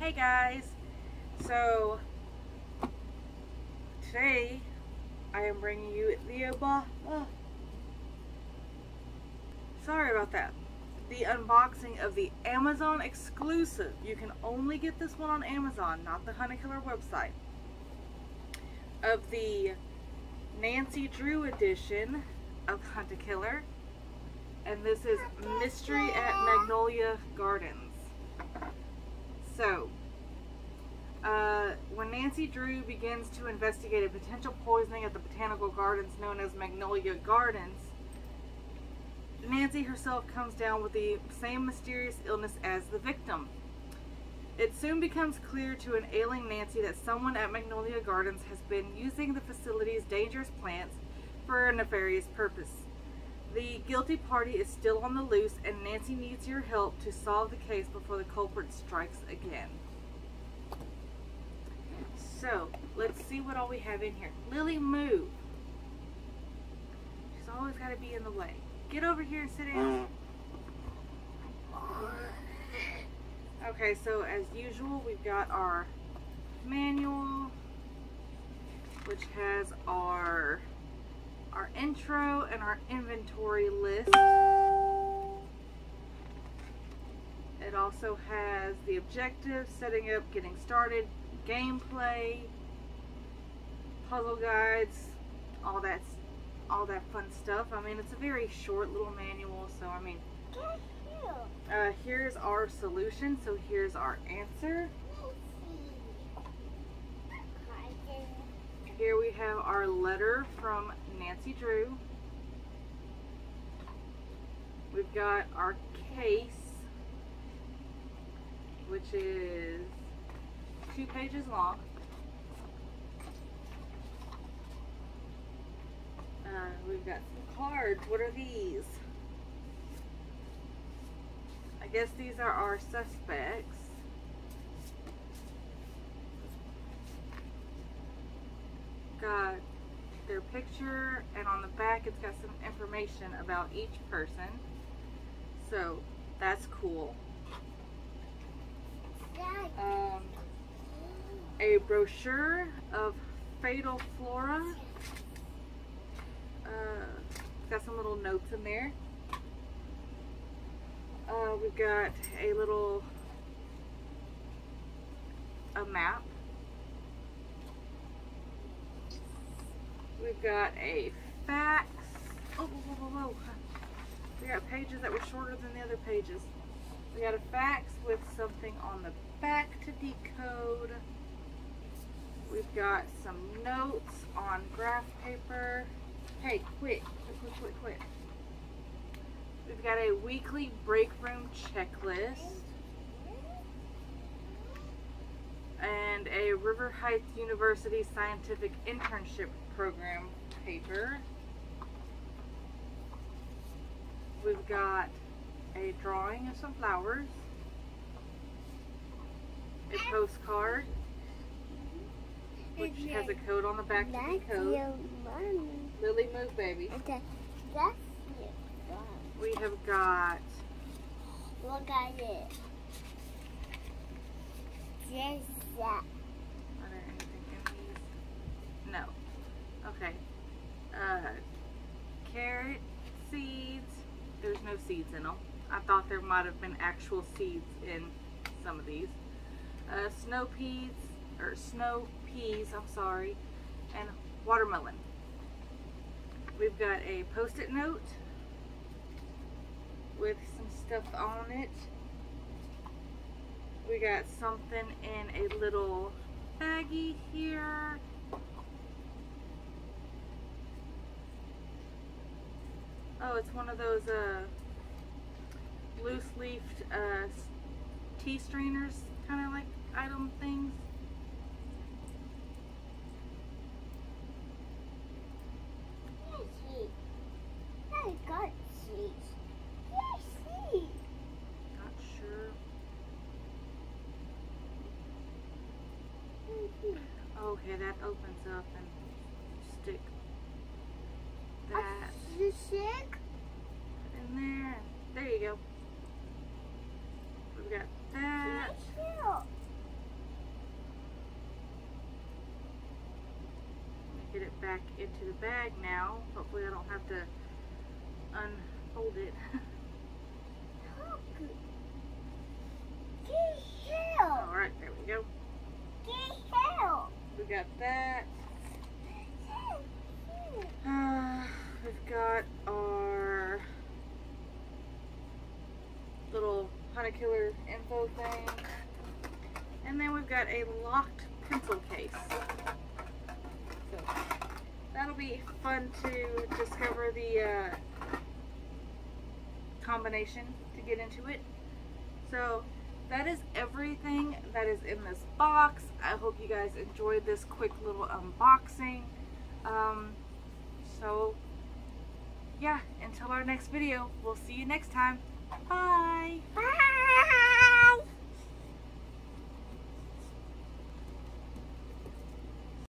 Hey guys, so today I am bringing you sorry about that, the unboxing of the Amazon exclusive. You can only get this one on Amazon, not the Huntakiller website, of the Nancy Drew edition of Huntakiller, and this is Mystery at Magnolia Gardens. So, when Nancy Drew begins to investigate a potential poisoning at the botanical gardens known as Magnolia Gardens, Nancy herself comes down with the same mysterious illness as the victim. It soon becomes clear to an ailing Nancy that someone at Magnolia Gardens has been using the facility's dangerous plants for a nefarious purpose. The guilty party is still on the loose, and Nancy needs your help to solve the case before the culprit strikes again. So, let's see what all we have in here. Lily, move. She's always got to be in the way. Get over here and sit down. Okay, so as usual, we've got our manual, which has our intro and our inventory list. It also has the objectives, setting up, getting started, gameplay, puzzle guides, all that fun stuff. I mean, it's a very short little manual, so I mean, here's our solution. So here's our answer. Here we have our letter from Nancy Drew. We've got our case, which is 2 pages long. We've got some cards. What are these? I guess these are our suspects. Got their picture, and on the back it's got some information about each person. So that's cool. A brochure of fatal flora. Got some little notes in there. We've got a map. We've got a fax. Oh, whoa, whoa, whoa. We got pages that were shorter than the other pages. We got a fax with something on the back to decode. We've got some notes on graph paper. Hey, quit. We've got a weekly break room checklist. And a River Heights University Scientific Internship Program paper. We've got a drawing of some flowers. A postcard, which has a code on the back to decode. Lily, move, baby. Okay. That's your phone. We have got... Look at it. Just that. Are there anything in these? No. Okay. Carrot seeds. There's no seeds in them. I thought there might have been actual seeds in some of these. Snow peas, I'm sorry, and watermelon. We've got a post-it note with some stuff on it. We got something in a little baggie here. Oh, it's one of those loose-leafed tea strainers, kind of like item things. I got seeds. Yes, seeds. Not sure. Okay, that opens up and stick that You sick? in there. There you go. We've got that. back into the bag now. Hopefully I don't have to unfold it. Alright, there we go. We got that. We've got our little honey killer info thing. And then we've got a locked pencil case. So that'll be fun to discover the combination to get into it. So that is everything that is in this box. I hope you guys enjoyed this quick little unboxing. So yeah, until our next video, we'll see you next time. Bye! Bye!